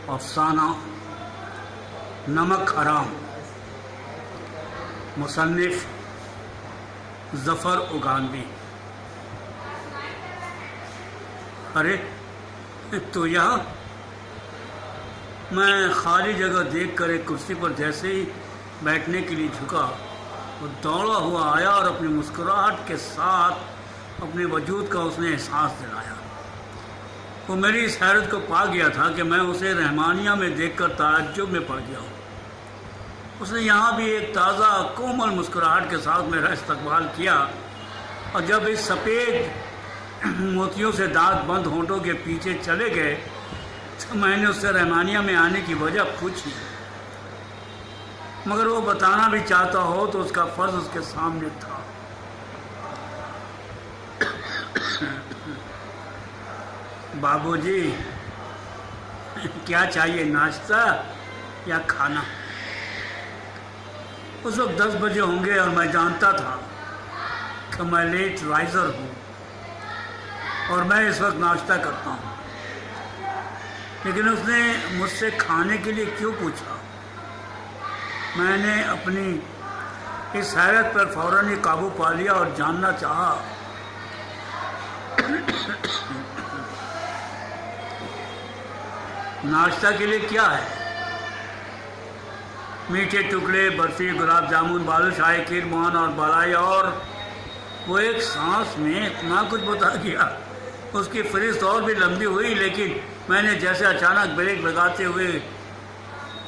افسانہ نمک حرام، مصنف ظفر اگانوی۔ ارے تو یہاں؟ میں خالی جگہ دیکھ کر ایک کرسی پر جیسے ہی بیٹھنے کے لیے جھکا، وہ دوڑا ہوا آیا اور اپنی مسکراہٹ کے ساتھ اپنے وجود کا اس نے احساس دلایا۔ وہ میری اس حیرت کو پا گیا تھا کہ میں اسے رحمانیہ میں دیکھ کر تعجب میں پڑ گیا ہوں۔ اس نے یہاں بھی ایک تازہ کومل مسکراہٹ کے ساتھ میرا استقبال کیا، اور جب اس سفید موتیوں سے دانت بند ہونٹوں کے پیچھے چلے گئے تو میں نے اس سے رحمانیہ میں آنے کی وجہ پوچھی، مگر وہ بتانا بھی چاہتا ہو تو اس کا فرض اس کے سامنے تھا۔ بابو جی کیا چاہیے، ناشتہ یا کھانا؟ اس وقت 10 بجے ہوں گے اور میں جانتا تھا کہ میں لیٹ رائزر ہوں اور میں اس وقت ناشتہ کرتا ہوں، لیکن اس نے مجھ سے کھانے کے لیے کیوں پوچھا؟ میں نے اپنی اس حیرت پر فوراً ہی قابو پا لیا اور جاننا چاہا ناشتہ کے لیے کیا ہے؟ میٹھے ٹکڑے، برفی، گلاب جامن، بالوشاہی، کھیر موہن اور بالائی، اور وہ ایک سانس میں اتنا کچھ بتا گیا۔ اس کی فہرست اور بھی لمبی ہوئی، لیکن میں نے جیسے اچانک بریک لگاتے ہوئے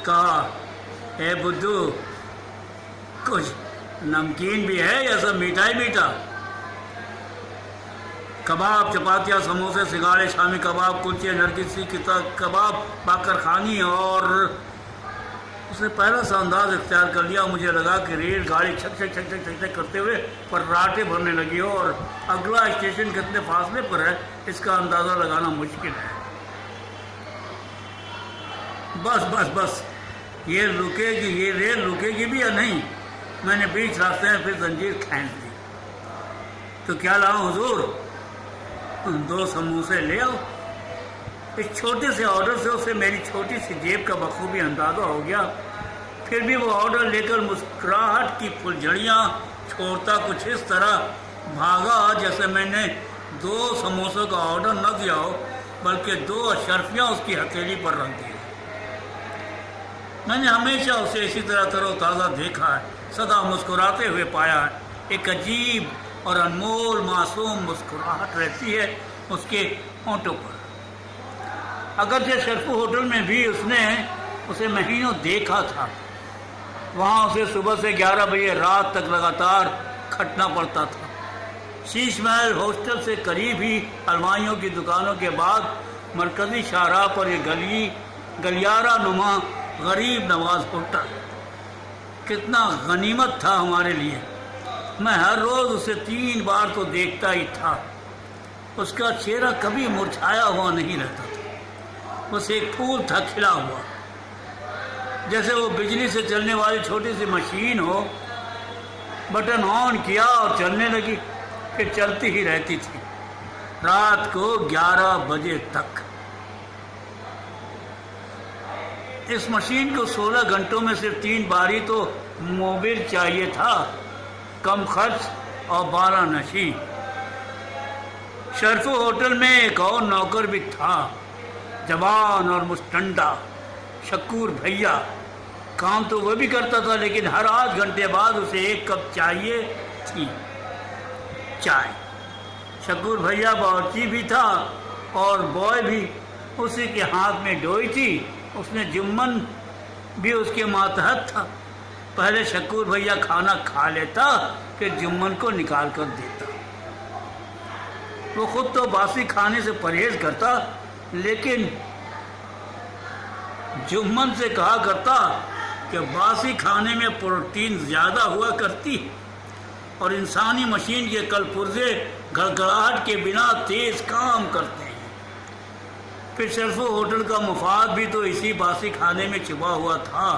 کہا، اے بدھو، کچھ نمکین بھی ہے یا سب میٹھا ہی میٹھا؟ کباب، چپاتیاں، سموسے، سگاڑے، شامی کباب، کلچے، نرگسی کباب، باقر خانی، اور اس نے پہلا سا انداز اختیار کر لیا۔ مجھے لگا کہ ریل گاڑی چھک چھک چھک چھک چھک چھک کرتے ہوئے پراٹھے بھرنے لگی ہو، اور اگلا اسٹیشن کتنے فاصلے پر ہے اس کا اندازہ لگانا مشکل ہے۔ بس بس بس، یہ ریل رکے گی بھی یا نہیں؟ میں نے بیچ راستے میں پھر زنجیر کھینچ دی۔ تو کیا لاؤں حضور؟ 2 سموسے لے آؤ۔ اس چھوٹے سے آرڈر سے اسے میری چھوٹی سی جیب کا بخوبی اندازہ ہو گیا۔ پھر بھی وہ آرڈر لے کر مسکراہٹ کی پھلجھڑیاں چھوڑتا کچھ اس طرح بھاگا جیسے میں نے 2 سموسوں کا آرڈر نہ دیا ہو، بلکہ 2 اشرفیاں اس کی ہتھیلی پر رکھ دی۔ میں نے ہمیشہ اسے اسی طرح تر و تازہ دیکھا ہے، سدا مسکراتے ہوئے پایا ہے۔ ایک عجیب اور انمول معصوم مسکراہٹ رہتی ہے اس کے ہونٹوں پر۔ اگرچہ شرفو ہوٹل میں بھی اس نے اسے مہینوں دیکھا تھا، وہاں اسے صبح سے 11 بجے رات تک لگاتار کھٹنا پڑتا تھا۔ شیش محل ہاسٹل سے قریب ہی حلوائیوں کی دکانوں کے بعد مرکزی شاہراہ پر یہ گلیارہ نما غریب نواز ہوٹل کتنا غنیمت تھا ہمارے لیے۔ میں ہر روز اسے 3 بار تو دیکھتا ہی تھا۔ اس کا چہرہ کبھی مرجھایا ہوا نہیں رہتا تھا، بس ایک پھول تھا کھلا ہوا، جیسے وہ بجلی سے چلنے والی چھوٹی سی مشین ہو، بٹن آن کیا اور چلنے لگی، پھر چلتی ہی رہتی تھی رات کو 11 بجے تک۔ اس مشین کو 16 گھنٹوں میں صرف 3 بار ہی تو موبل چاہیے تھا، کم خرچ اور بالا نشی۔ شرفو ہوٹل میں ایک اور نوکر بھی تھا، جوان اور مستنڈا، شکور بھیا۔ کام تو وہ بھی کرتا تھا، لیکن ہر 8 گھنٹے بعد اسے 1 کپ چاہیے تھی، چائے۔ شکور بھیا باورچی بھی تھا اور بوائے بھی اسی کے ہاتھ میں ڈوئی تھی۔ اس نے جمن بھی اس کے ماتحت تھا۔ پہلے شکور بھیا کھانا کھا لیتا، پھر جمن کو نکال کر دیتا۔ وہ خود تو باسی کھانے سے پرہیز کرتا، لیکن جمن سے کہا کرتا کہ باسی کھانے میں پروٹین زیادہ ہوا کرتی اور انسانی مشین کے کل پرزے گھڑگھڑاہٹ کے بنا تیز کام کرتے ہیں۔ پھر شرفو ہوٹل کا مفاد بھی تو اسی باسی کھانے میں چھپا ہوا تھا۔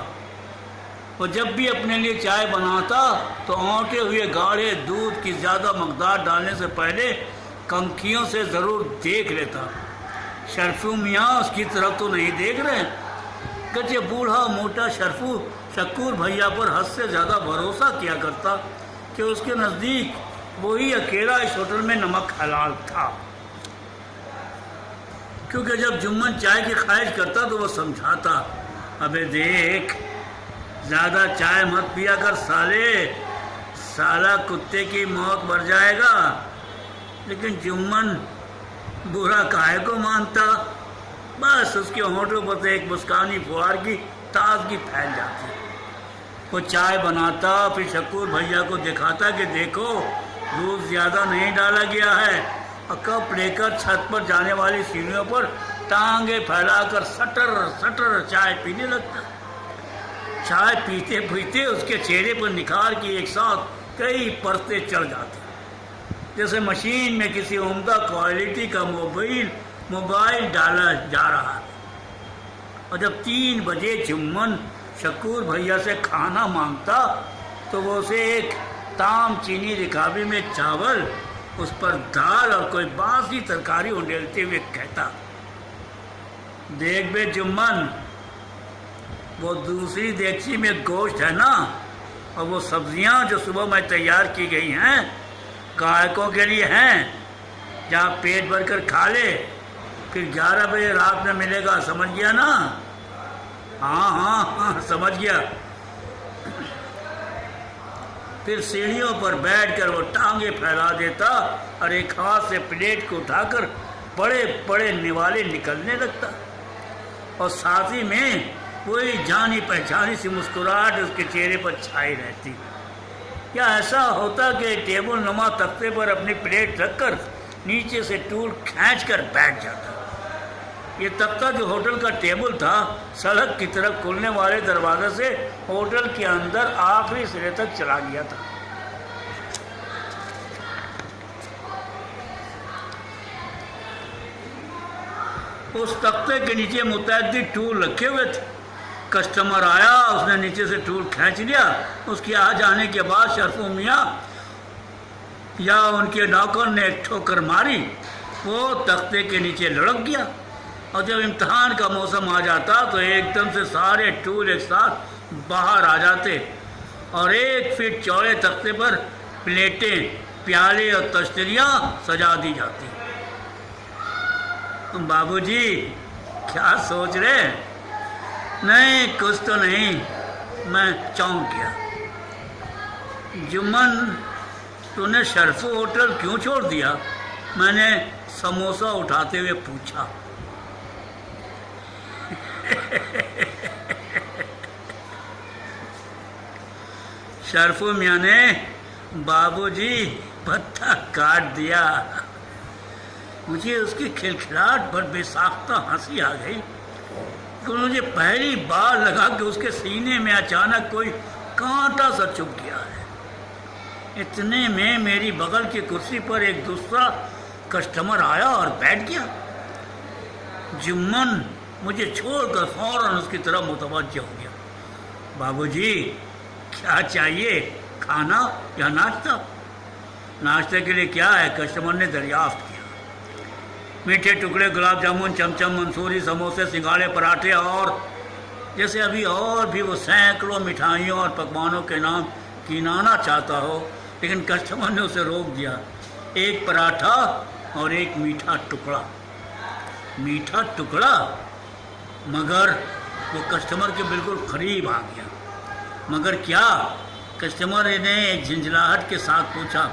وہ جب بھی اپنے لیے چائے بناتا تو اونٹے ہوئے گاڑھے دودھ کی زیادہ مقدار ڈالنے سے پہلے کنکھیوں سے ضرور دیکھ لیتا شرفو میاں اس کی طرف تو نہیں دیکھ رہے، کہ بوڑھا موٹا شرفو شکور بھیا پر حد سے زیادہ بھروسہ کیا کرتا کہ اس کے نزدیک وہی اکیلا اس ہوٹل میں نمک حلال تھا، کیونکہ جب جمن چائے کی خواہش کرتا تو وہ سمجھاتا، ابے دیکھ زیادہ چائے مت پیا کر سالے، سالہ کتے کی موت مر جائے گا۔ لیکن جمن برا کاہے کو مانتا، بس اس کے ہونٹوں پر سے ایک مسکانی فوار کی تازگی پھیل جاتی۔ وہ چائے بناتا، پھر شکور بھیا کو دکھاتا کہ دیکھو دودھ زیادہ نہیں ڈالا گیا ہے، اور کپ لے کر چھت پر جانے والی سیڑھیوں پر ٹانگیں پھیلا کر سٹر سٹر چائے پینے لگتا۔ چائے پیتے پیتے اس کے چہرے پر نکھار کی ایک ساتھ کئی پرتیں چڑھ جاتی، جیسے مشین میں کسی عمدہ کوالٹی کا موبائل ڈالا جا رہا ہے۔ اور جب 3 بجے جمن شکور بھیا سے کھانا مانگتا تو وہ اسے ایک تام چینی رکابی میں چاول، اس پر دال اور کوئی باسی ترکاری انڈیلتے ہوئے کہتا، دیکھ بے جمن، وہ دوسری دیگچی میں گوشت ہے نا، اور وہ سبزیاں جو صبح میں تیار کی گئی ہیں گاہکوں کے لیے ہیں، جہاں پیٹ بھر کر کھا لے، پھر 11 بجے رات میں ملے گا، سمجھ گیا نا؟ ہاں ہاں ہاں سمجھ گیا۔ پھر سیڑھیوں پر بیٹھ کر وہ ٹانگیں پھیلا دیتا اور ایک ہاتھ سے پلیٹ کو اٹھا کر بڑے بڑے نوالے نکلنے لگتا، اور ساتھ ہی میں وہی جانی پہچانی سی مسکراہٹ اس کے چہرے پر چھائی رہتی۔ یا ایسا ہوتا کہ ٹیبل نما تختے پر اپنی پلیٹ رکھ کر نیچے سے ٹول کھینچ کر بیٹھ جاتا۔ یہ تختہ جو ہوٹل کا ٹیبل تھا، سڑک کی طرف کھلنے والے دروازے سے ہوٹل کے اندر آخری سرے تک چلا گیا تھا۔ اس تختے کے نیچے متعدد ٹول رکھے ہوئے تھے۔ کسٹمر آیا، اس نے نیچے سے ٹول کھینچ لیا، اس کے آ جانے کے بعد شرفو میاں یا ان کے نوکر نے ایک ٹھوکر ماری، وہ تختے کے نیچے لڑک گیا، اور جب امتحان کا موسم آ جاتا تو ایک دم سے سارے ٹول ایک ساتھ باہر آ جاتے، اور 1 فٹ چوڑے تختے پر پلیٹیں، پیالے اور تشتریاں سجا دی جاتی۔ بابو جی کیا سوچ رہے؟ نہیں کچھ تو نہیں، میں چونک گیا۔ جمن تو نے شرفو ہوٹل کیوں چھوڑ دیا؟ میں نے سموسہ اٹھاتے ہوئے پوچھا۔ شرفو میاں نے بابو جی پتہ کاٹ دیا۔ مجھے اس کی کھلکھلاہٹ پر بے ساختہ ہنسی آ گئی، تو مجھے پہلی بار لگا کہ اس کے سینے میں اچانک کوئی کانٹا سا چبھ گیا ہے۔ اتنے میں میری بغل کی کرسی پر ایک دوسرا کسٹمر آیا اور بیٹھ گیا۔ جمن مجھے چھوڑ کر فوراً اس کی طرف متوجہ ہو گیا۔ بابو جی کیا چاہیے، کھانا یا ناشتہ؟ ناشتے کے لیے کیا ہے؟ کسٹمر نے دریافت کیا۔ میٹھے ٹکڑے، گلاب جامن، چمچم، منصوری، سموسے، سنگھاڑے، پراٹھے، اور جیسے ابھی اور بھی وہ سینکڑوں مٹھائیوں اور پکوانوں کے نام گنانا چاہتا ہو، لیکن کسٹمر نے اسے روک دیا۔ 1 پراٹھا اور 1 میٹھا ٹکڑا۔ میٹھا ٹکڑا؟ مگر وہ کسٹمر کے بالکل قریب آ گیا۔ مگر کیا؟ کسٹمر نے ایک جھنجھلاہٹ کے ساتھ پوچھا۔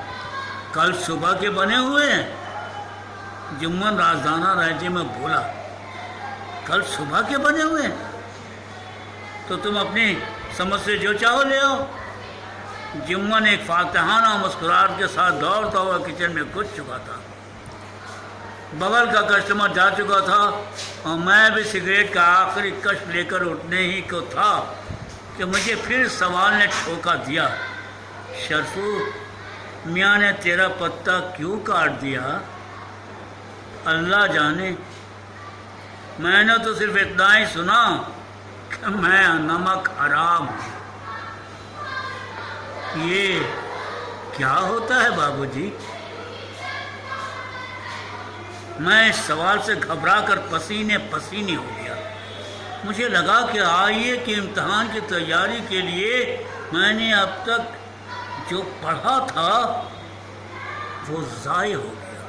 کل صبح کے بنے ہوئے ہیں؟ جمن رازدانہ لہجے میں بولا۔ کل صبح کے بنے ہوئے ہیں؟ تو تم اپنی سمجھ سے جو چاہو لے آؤ۔ جمن ایک فاتحانہ مسکراہٹ کے ساتھ دوڑتا ہوا کچن میں گھس چکا تھا۔ بغل کا کسٹمر جا چکا تھا، اور میں بھی سگریٹ کا آخری کش لے کر اٹھنے ہی کو تھا کہ مجھے پھر سوال نے ٹھوکا دیا۔ شرفو میاں نے تیرا پتہ کیوں کاٹ دیا؟ اللہ جانے، میں نے تو صرف اتنا ہی سنا کہ میں نمک حرام ہوں۔ یہ کیا ہوتا ہے بابو جی؟ میں اس سوال سے گھبرا کر پسینے پسینے ہو گیا۔ مجھے لگا کہ آئیے کہ امتحان کی تیاری کے لیے میں نے اب تک جو پڑھا تھا وہ ضائع ہو گیا۔